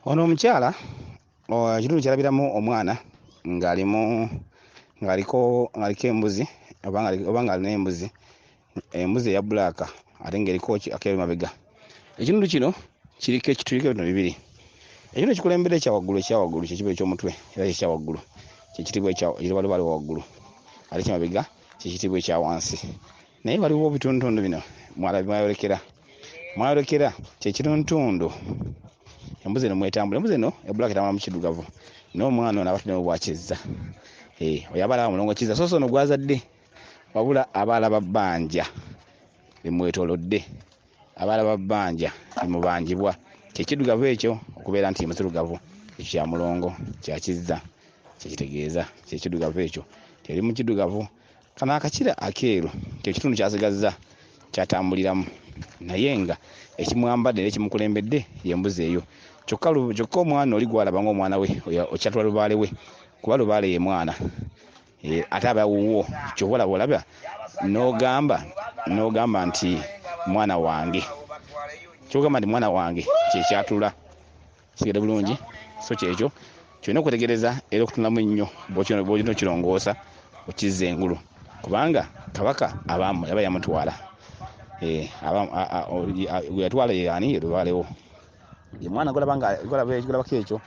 Ono omukyala ekitundu kyalabiramu omwana ng'aliko embuzi oba ng'alina embuzi eya bbulaaka ate ng'eriko akeeru mabega. Ekitundu kino kiriko ebintu bibiri. Ekitundu ekikulembedde ekyawaggulu kye kiba eky'omutwe era ekyawaggulu kye waliwo waggulu ate eky'emabega kye kiyitibwa ekya wansi. Naye waliwo ebitundutundu bino mwayolekera kye kitundutundu embuzi eno mwetambula. Embuzi eno ebbulaaka etambula mu kiddugavu naye omwana ono abatudde mu bwakizza. Oyo aba alaba mulongo kizza so ono gw'azadde wabula abaala ba bbanja limwetoolodde, abaala ba bbanja limubanjibwa. Kyekiddugavu ekyo okubeera nti muzirugavu ekyo kya mulongo kya kizza kyekitegeeza kyekiddugavu ekyo teri mu kiddugavu. Kano akakira akeeru kye kitundu kyasigazza kyatambuliramu naye nga ekimwambadde era ekimukulembedde y'embuzi eyo. Kyokka omwana oli gw'alaba ng'omwana we okyatula lubaale we kuba lubaale ye mwana ate aba wuwo ky'oba olaba n'ogamba nti mwana wange kyogamba nti mwana wange kyekyatula kigere bulungi. So kyekyo kyolina okwetegereza era okutunulamu ennyo bw'olina okirongoosa okizza engulu kubanga kabaka yaba yamutwala gwe yatwala ye ani ye lubaalewo ye mwana golabako ekyo